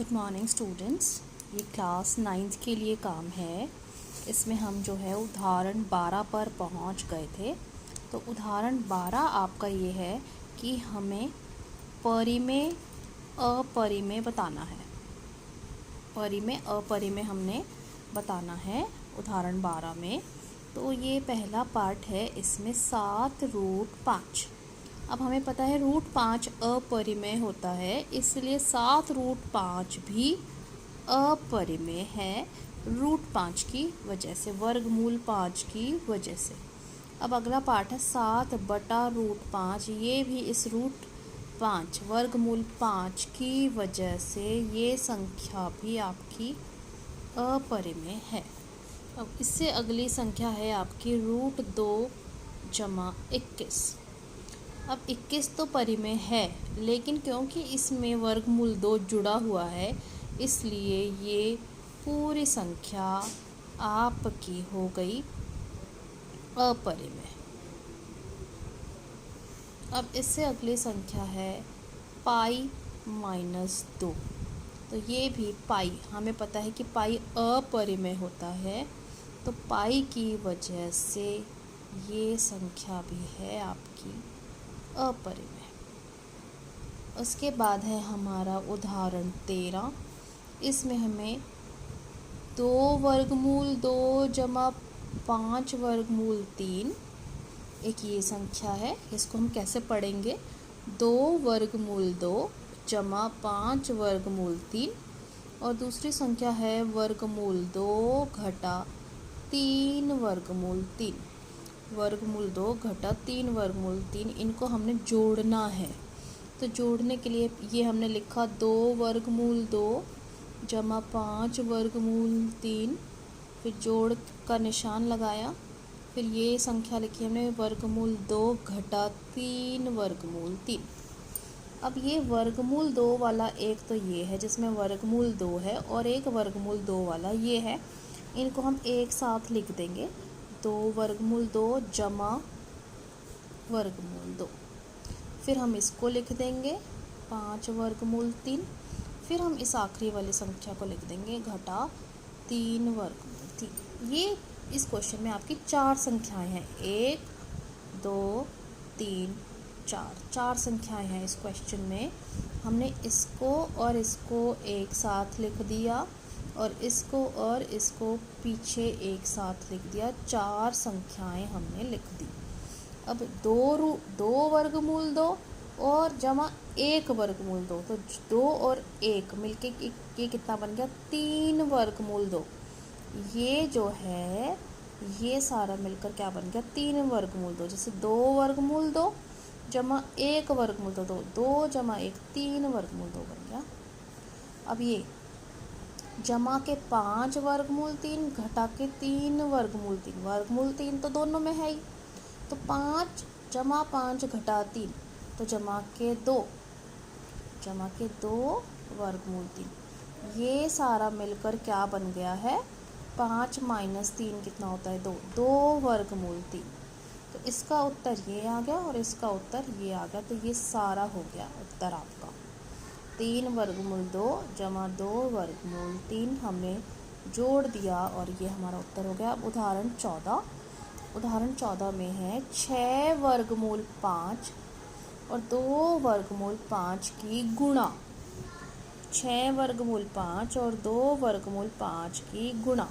Good morning students. ये class 9th के लिए काम है। इसमें हम जो है उदाहरण 12 पर पहुंच गए थे। तो उदाहरण 12 आपका ये है कि हमें परिमेय अपरिमेय बताना है। परिमेय अपरिमेय हमने बताना है उदाहरण 12 में। तो ये पहला पार्ट है, इसमें 7√5। अब हमें पता है √5 अपरिमेय होता है, इसलिए 7√5 भी अपरिमेय है √5 की वजह से, वर्गमूल 5 की वजह से। अब अगला पार्ट है 7/√5, ये भी इस √5 वर्गमूल 5 की वजह से ये संख्या भी आपकी अपरिमेय है। अब इससे अगली संख्या है आपकी √2 + 21। अब 21 तो परिमेय है, लेकिन क्योंकि इसमें वर्गमूल 2 जुड़ा हुआ है, इसलिए ये पूरी संख्या आपकी हो गई अपरिमेय। अब इससे अगली संख्या है π-2। तो ये भी पाई, हमें पता है कि पाई अपरिमेय होता है, तो पाई की वजह से ये संख्या भी है आपकी अपरिमेय। उसके बाद है हमारा उदाहरण 13। इसमें हमें 2√2 + 5√3, एक ये संख्या है, इसको हम कैसे पढ़ेंगे? 2√2 + 5√3। और दूसरी संख्या है √2 - 3√3। √2 - 3√3, इनको हमने जोड़ना है। तो जोड़ने के लिए ये हमने लिखा 2√2 + 5√3, फिर जोड़ का निशान लगाया, फिर ये संख्या लिखी हमने √2 - 3√3। अब ये √2 वाला एक तो ये है जिसमें √2 है, और एक √2 वाला ये है। इनको हम एक साथ लिख देंगे, 2√2 + √2। फिर हम इसको लिख देंगे 5√3। फिर हम इस आखिरी वाली संख्या को लिख देंगे घटा 3√3। ये इस क्वेश्चन में आपकी 4 संख्याएं हैं, 1 2 3 4 संख्याएं हैं इस क्वेश्चन में। हमने इसको और इसको एक साथ लिख दिया, और इसको और इसको पीछे एक साथ लिख दिया। 4 संख्याएं हमने लिख दी। अब 2√2 और जमा 1√2, तो 2 और 1 मिलके ये कितना बन गया? 3√2। ये जो है ये सारा मिलकर क्या बन गया? 3√2। जैसे 2√2 + 1√2, 2 + 1 3√2 बन गया। अब ये जमा के 5√3 घटा के 3√3, वर्गमूल 3 तो दोनों में है ही, तो 5 + 5 घटा 3, तो जमा के 2 √3। ये सारा मिलकर क्या बन गया है? 5 - 3 कितना होता है? 2 2√3। तो इसका उत्तर ये आ गया और इसका उत्तर ये आ गया। तो ये सारा हो गया उत्तर आपका। 3√2 + 2√3 हमने जोड़ दिया और ये हमारा उत्तर हो गया। अब उदाहरण 14। उदाहरण 14 में है 6√5 और 2√5 की गुणा। 6√5 और 2√5 की गुणा।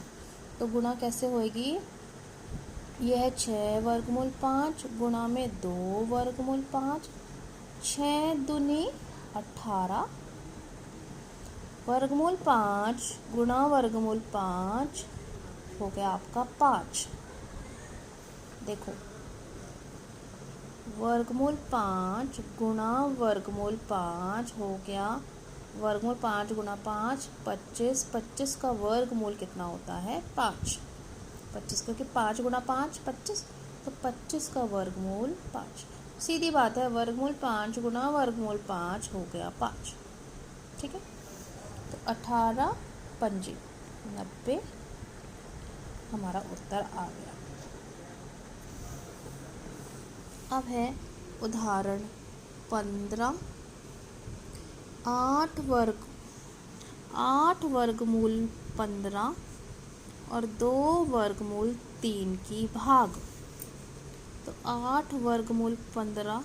तो गुणा कैसे होगी? यह है 6√5 गुणा में 2√5, 6 दूनी 18, √5 गुणा √5 हो गया आपका 5। देखो, √5 गुणा √5 हो गया, √5 गुणा 5 25, 25 का वर्गमूल कितना होता है? 5। 25, क्योंकि 5 गुणा 5 25, तो 25 का वर्गमूल 5। सीधी बात है, वर्गमूल 5 गुणा वर्गमूल 5 हो गया 5। ठीक है, तो 18 पंजी 90 हमारा उत्तर आ गया। अब है उदाहरण 15। 8 8 वर्गमूल 15 और 2 वर्गमूल 3 की भाग। तो 8 वर्गमूल 15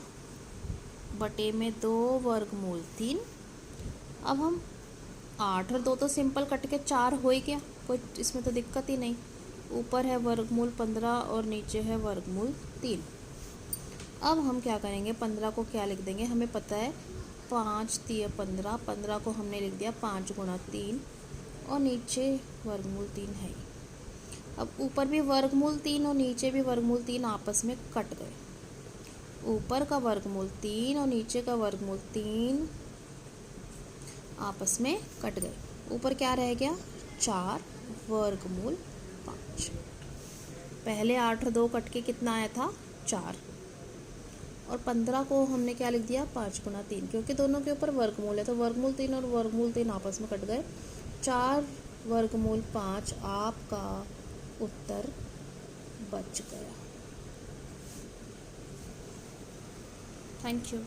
बटे में 2 वर्गमूल 3। अब हम 8 और 2 तो सिंपल कट के 4 हो ही गया, कोई इसमें तो दिक्कत ही नहीं। ऊपर है वर्गमूल 15 और नीचे है वर्गमूल 3। अब हम क्या करेंगे, 15 को क्या लिख देंगे, हमें पता है 5 3 15, 15 को हमने लिख दिया 5 गुणा 3 और नीचे वर्गमूल 3 है। अब ऊपर भी वर्गमूल 3 और नीचे भी वर्गमूल 3 आपस में कट गए। ऊपर का वर्गमूल 3 और नीचे का वर्गमूल 3 आपस में कट गए। ऊपर क्या रह गया, 4 वर्गमूल 5। पहले 8 और 2 कट के कितना आया था, 4। और 15 को हमने क्या लिख दिया, 5 गुणा 3, क्योंकि दोनों के ऊपर वर्गमूल है तो वर्गमूल 3 और वर्गमूल 3 आपस में कट गए। 4 वर्गमूल 5 आपका उत्तर बच गया। Thank you.